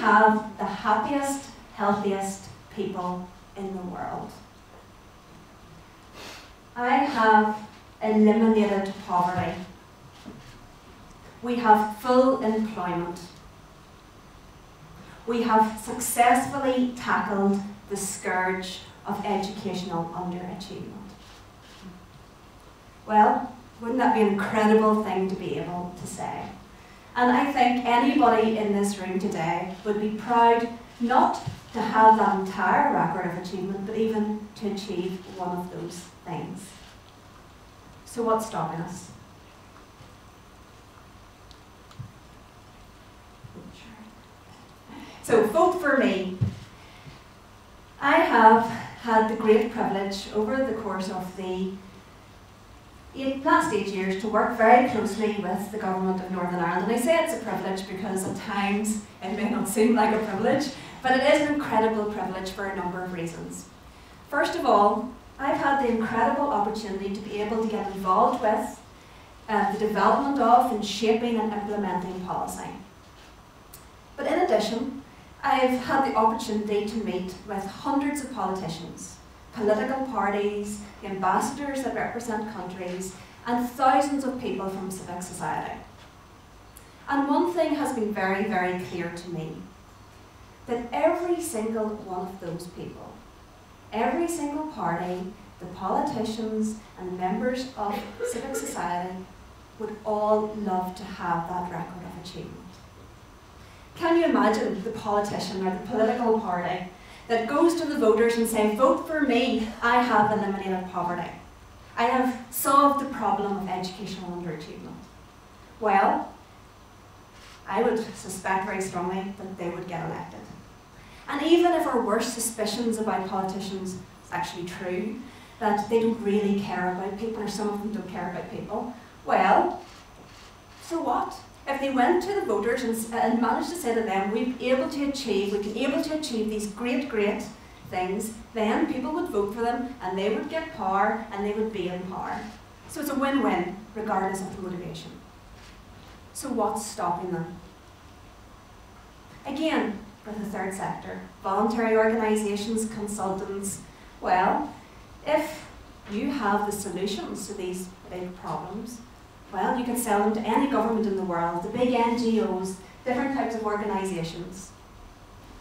have the happiest, healthiest people in the world. I have eliminated poverty. We have full employment. We have successfully tackled the scourge of educational underachievement. Well, wouldn't that be an incredible thing to be able to say? And I think anybody in this room today would be proud not to have that entire record of achievement, but even to achieve one of those things. So what's stopping us? So vote for me. I have had the great privilege over the course of the last 8 years to work very closely with the Government of Northern Ireland. And I say it's a privilege because at times it may not seem like a privilege, but it is an incredible privilege for a number of reasons. First of all, I've had the incredible opportunity to be able to get involved with the development of and shaping and implementing policy. But in addition, I've had the opportunity to meet with hundreds of politicians, political parties, the ambassadors that represent countries, and thousands of people from civic society. And one thing has been very, very clear to me, that every single one of those people, every single party, the politicians and the members of civic society would all love to have that record of achievement. Can you imagine the politician or the political party that goes to the voters and says, vote for me, I have eliminated poverty. I have solved the problem of educational underachievement. Well, I would suspect very strongly that they would get elected. And even if our worst suspicions about politicians is actually true, that they don't really care about people, or some of them don't care about people, well, so what? If they went to the voters and managed to say to them, we can be able to achieve these great, great things, then people would vote for them and they would get power and they would be in power. So it's a win-win, regardless of the motivation. So what's stopping them? Again, for the third sector, voluntary organisations, consultants, well, if you have the solutions to these big problems, well, you can sell them to any government in the world, the big NGOs, different types of organisations.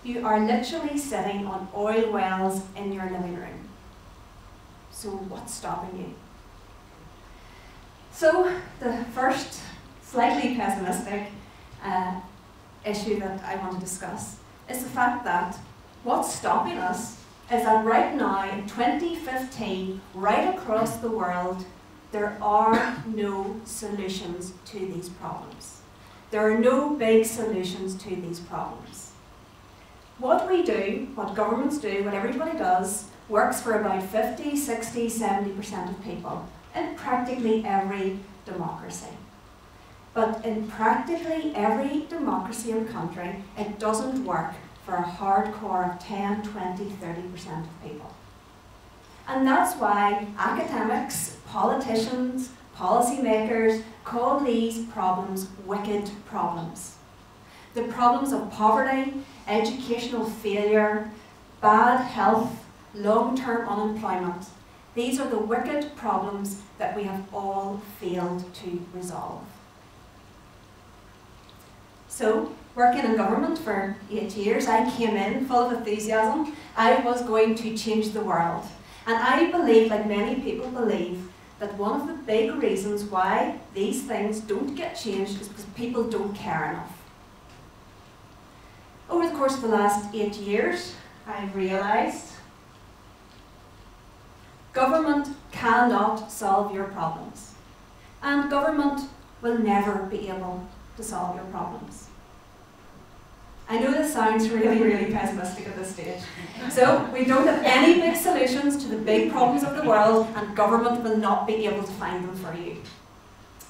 You are literally sitting on oil wells in your living room. So what's stopping you? So the first, slightly pessimistic issue that I want to discuss is the fact that what's stopping us is that right now, in 2015, right across the world, there are no solutions to these problems. There are no big solutions to these problems. What we do, what governments do, what everybody does, works for about 50, 60, 70% of people in practically every democracy. But in practically every democracy and country, it doesn't work for a hardcore of 10, 20, 30% of people. And that's why academics, politicians, policymakers call these problems wicked problems. The problems of poverty, educational failure, bad health, long-term unemployment. These are the wicked problems that we have all failed to resolve. So, working in government for 8 years, I came in full of enthusiasm. I was going to change the world. And I believe, like many people believe, that one of the big reasons why these things don't get changed is because people don't care enough. Over the course of the last 8 years, I've realised government cannot solve your problems. And government will never be able to solve your problems. I know this sounds really, really pessimistic at this stage. So, we don't have any big solutions to the big problems of the world, and government will not be able to find them for you.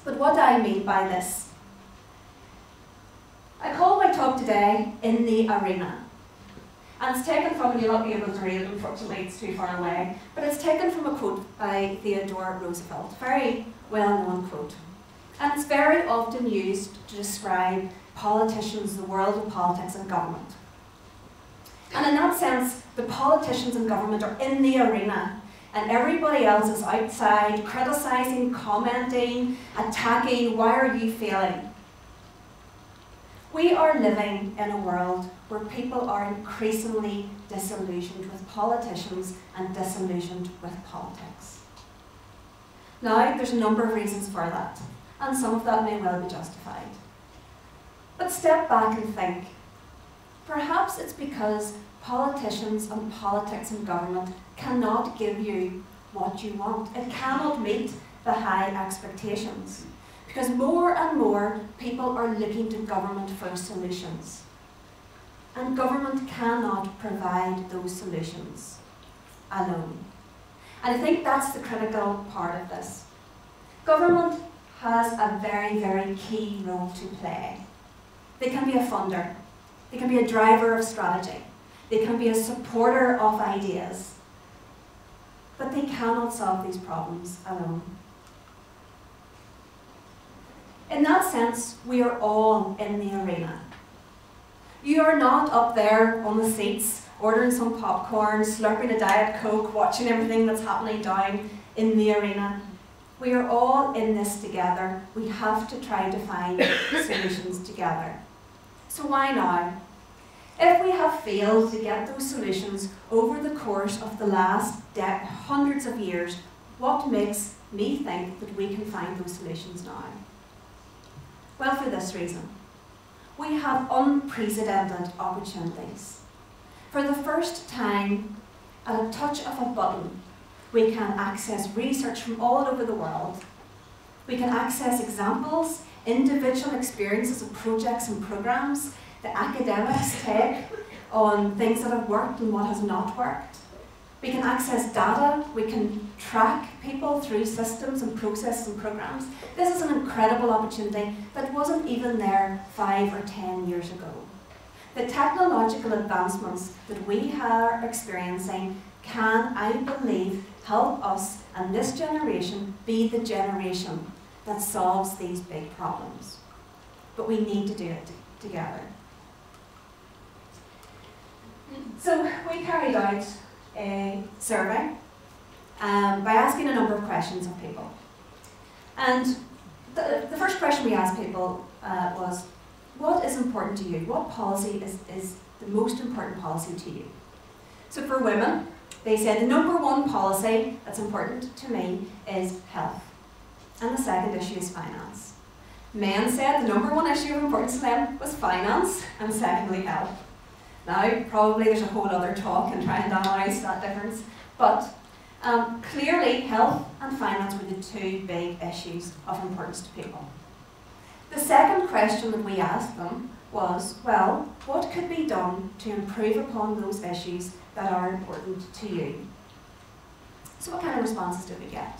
But what do I mean by this? I call my talk today In the Arena. And it's taken from, and you'll not be able to read it, unfortunately, it's too far away, but it's taken from a quote by Theodore Roosevelt, a very well-known quote. And it's very often used to describe politicians, the world of politics and government. And in that sense, the politicians and government are in the arena, and everybody else is outside, criticising, commenting, attacking. Why are you failing? We are living in a world where people are increasingly disillusioned with politicians and disillusioned with politics. Now, there's a number of reasons for that, and some of that may well be justified. But step back and think. Perhaps it's because politicians and politics and government cannot give you what you want. It cannot meet the high expectations. Because more and more people are looking to government for solutions. And government cannot provide those solutions alone. And I think that's the critical part of this. Government has a very, very key role to play. They can be a funder. They can be a driver of strategy. They can be a supporter of ideas. But they cannot solve these problems alone. In that sense, we are all in the arena. You are not up there on the seats, ordering some popcorn, slurping a Diet Coke, watching everything that's happening down in the arena. We are all in this together. We have to try to find solutions together. So why now? If we have failed to get those solutions over the course of the last hundreds of years, what makes me think that we can find those solutions now? Well, for this reason. We have unprecedented opportunities. For the first time, at a touch of a button, we can access research from all over the world. We can access examples, individual experiences of projects and programs that academics take on things that have worked and what has not worked. We can access data, we can track people through systems and processes and programs. This is an incredible opportunity that wasn't even there 5 or 10 years ago. The technological advancements that we are experiencing can, I believe, help us and this generation be the generation that solves these big problems. But we need to do it together. So we carried out a survey by asking a number of questions of people. And the first question we asked people was, what is important to you? What policy is the most important policy to you? So for women, they said the number one policy that's important to me is health. And the second issue is finance. Men said the number one issue of importance to them was finance, and secondly health. Now, probably there's a whole other talk and try and analyse that difference, but clearly health and finance were the two big issues of importance to people. The second question that we asked them was, well, what could be done to improve upon those issues that are important to you? So what kind of responses did we get?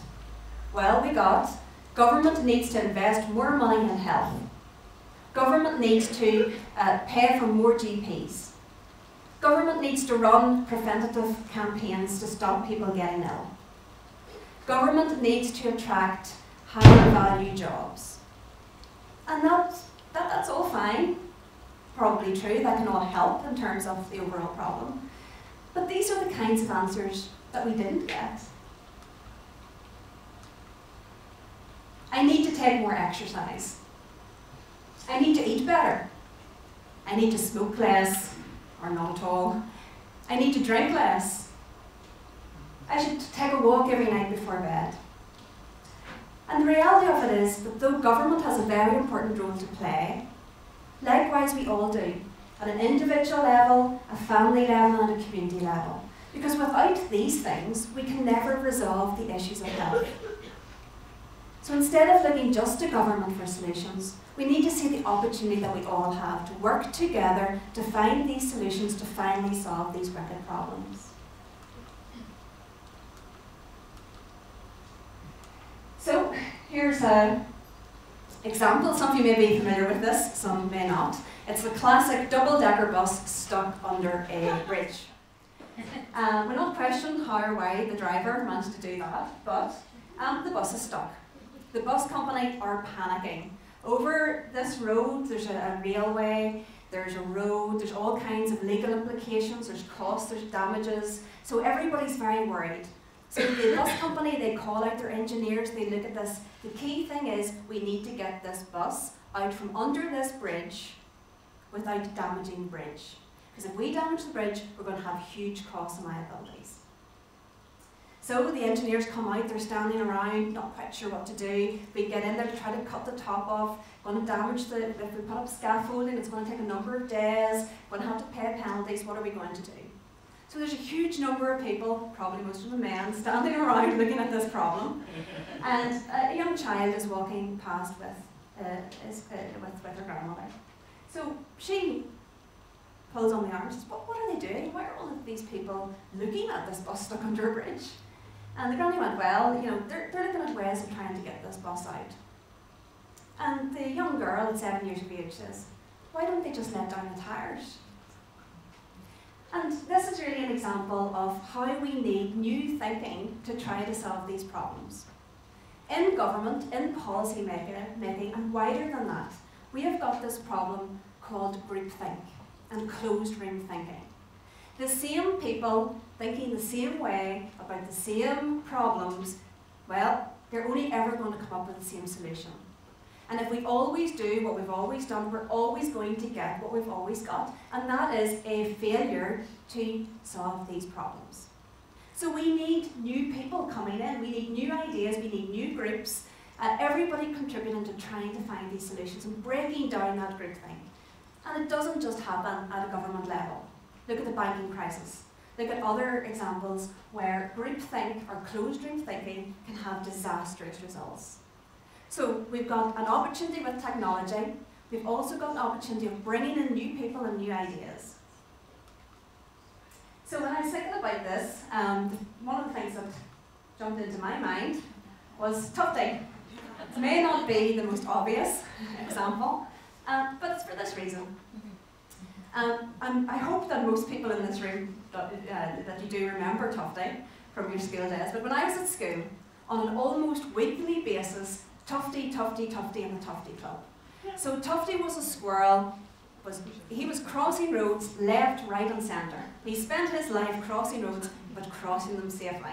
Well, we got, government needs to invest more money in health. Government needs to pay for more GPs. Government needs to run preventative campaigns to stop people getting ill. Government needs to attract higher value jobs. And that's all fine, probably true, that can all help in terms of the overall problem. But these are the kinds of answers that we didn't get. I need to take more exercise. I need to eat better. I need to smoke less, or not at all. I need to drink less. I should take a walk every night before bed. And the reality of it is that though government has a very important role to play, likewise we all do, at an individual level, a family level and a community level. Because without these things, we can never resolve the issues of health. So instead of looking just to government for solutions, we need to see the opportunity that we all have to work together to find these solutions to finally solve these wicked problems. So here's an example. Some of you may be familiar with this, some may not. It's the classic double-decker bus stuck under a bridge. We're not questioning how or why the driver managed to do that, but the bus is stuck. The bus company are panicking. Over this road, there's a railway, there's a road, there's all kinds of legal implications, there's costs, there's damages, so everybody's very worried. So the bus company, they call out their engineers, they look at this. The key thing is we need to get this bus out from under this bridge without damaging the bridge. Because if we damage the bridge, we're going to have huge costs and liabilities. So the engineers come out, they're standing around, not quite sure what to do. We get in there to try to cut the top off, going to damage if we put up scaffolding, it's going to take a number of days, we're going to have to pay penalties, what are we going to do? So there's a huge number of people, probably most of them men, standing around looking at this problem. And a young child is walking past with her grandmother. So she pulls on the arm and says, what are they doing? Why are all of these people looking at this bus stuck under a bridge? And the granny went, well, you know, they're looking at ways of trying to get this bus out. And the young girl at 7 years of age says, why don't they just let down the tyres? And this is really an example of how we need new thinking to try to solve these problems. In government, in policy making, and wider than that, we have got this problem called groupthink and closed room thinking. The same people thinking the same way about the same problems, well, they're only ever going to come up with the same solution. And if we always do what we've always done, we're always going to get what we've always got. And that is a failure to solve these problems. So we need new people coming in, we need new ideas, we need new groups, everybody contributing to trying to find these solutions and breaking down that groupthink. And it doesn't just happen at a government level. Look at the banking crisis. Look at other examples where groupthink or closed room thinking can have disastrous results. So we've got an opportunity with technology. We've also got an opportunity of bringing in new people and new ideas. So when I was thinking about this, one of the things that jumped into my mind was tufting. It may not be the most obvious example, but it's for this reason. I hope that most people in this room, that you do remember tufting from your school days, but when I was at school, on an almost weekly basis, Tufty, Tufty, Tufty and the Tufty Club. So Tufty was a squirrel, he was crossing roads left, right and centre. He spent his life crossing roads, but crossing them safely.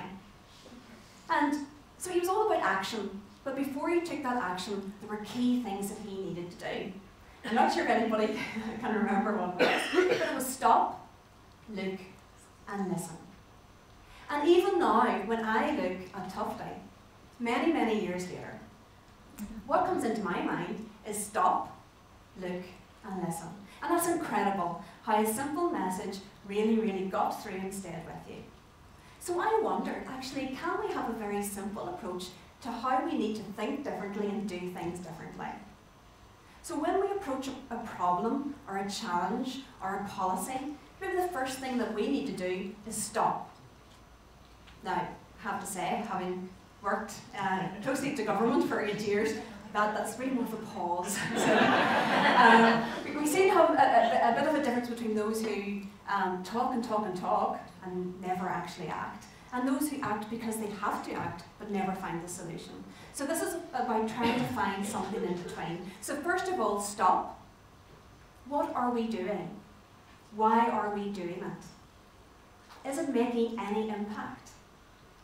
And so he was all about action, but before he took that action, there were key things that he needed to do. I'm not sure if anybody can remember what it was, but it was stop, look and listen. And even now, when I look at Tufty, many, many years later, what comes into my mind is stop, look and listen. And that's incredible how a simple message really, really got through and stayed with you. So I wondered, actually, can we have a very simple approach to how we need to think differently and do things differently? So when we approach a problem or a challenge or a policy, maybe the first thing that we need to do is stop. Now, I have to say, having worked closely to government for 8 years, that's really more of a pause. So, we seem to have a bit of a difference between those who talk and talk and talk and never actually act, and those who act because they have to act but never find the solution. So this is about trying to find something in between. So first of all, stop. What are we doing? Why are we doing it? Is it making any impact?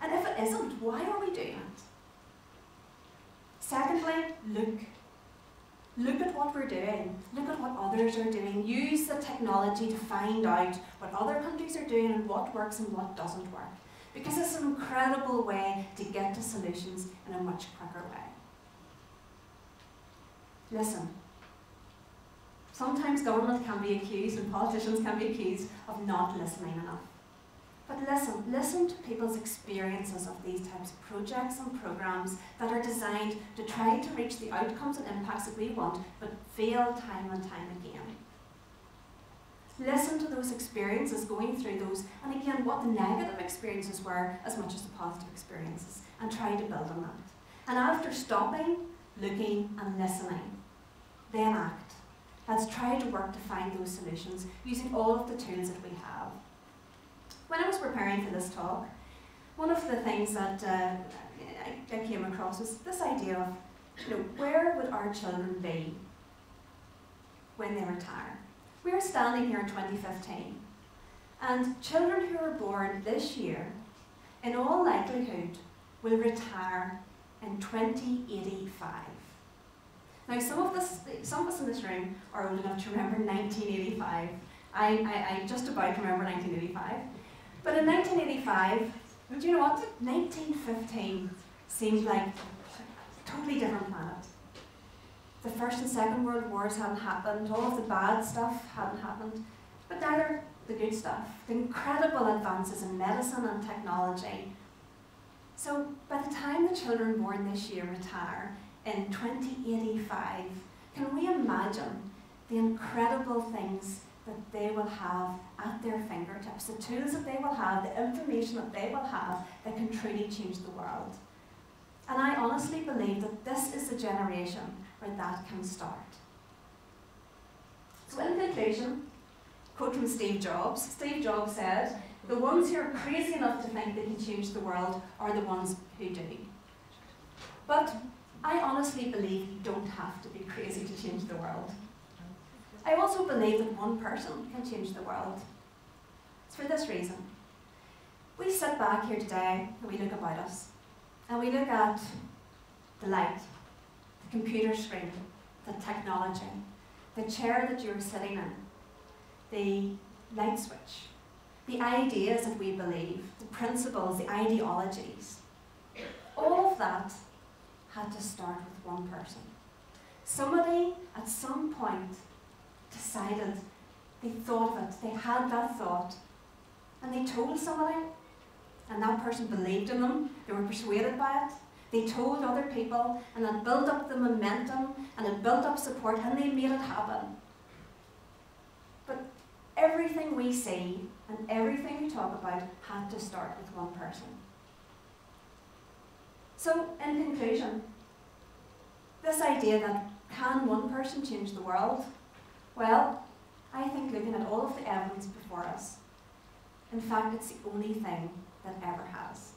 And if it isn't, why are we doing it? Secondly, look. Look at what we're doing. Look at what others are doing. Use the technology to find out what other countries are doing and what works and what doesn't work. Because it's an incredible way to get to solutions in a much quicker way. Listen. Sometimes government can be accused and politicians can be accused of not listening enough. But listen to people's experiences of these types of projects and programs that are designed to try to reach the outcomes and impacts that we want, but fail time and time again. Listen to those experiences, going through those, and again, what the negative experiences were as much as the positive experiences, and try to build on that. And after stopping, looking, and listening, then act. Let's try to work to find those solutions using all of the tools that we have. When I was preparing for this talk, one of the things that I came across was this idea of, where would our children be when they retire? We're standing here in 2015, and children who are born this year, in all likelihood, will retire in 2085. Now, some of us in this room are old enough to remember 1985. I just about remember 1985. But in 1985, do you know what? 1915 seemed like a totally different planet. The First and Second World Wars hadn't happened, all of the bad stuff hadn't happened, but neither the good stuff, the incredible advances in medicine and technology. So by the time the children born this year retire in 2085, can we imagine the incredible things that they will have at their fingertips, the tools that they will have, the information that they will have that can truly change the world? And I honestly believe that this is the generation where that can start. So in conclusion, quote from Steve Jobs. Steve Jobs said, "The ones who are crazy enough to think they can change the world are the ones who do." But I honestly believe you don't have to be crazy to change the world. I also believe that one person can change the world. It's for this reason. We sit back here today and we look about us, and we look at the light, the computer screen, the technology, the chair that you're sitting in, the light switch, the ideas that we believe, the principles, the ideologies. All of that had to start with one person. Somebody at some point decided, they thought of it, they had that thought, and they told somebody, and that person believed in them, they were persuaded by it, they told other people, and it built up the momentum, and it built up support, and they made it happen. But everything we see, and everything we talk about, had to start with one person. So, in conclusion, this idea that can one person change the world? Well, I think looking at all of the evidence before us, in fact, it's the only thing that ever has.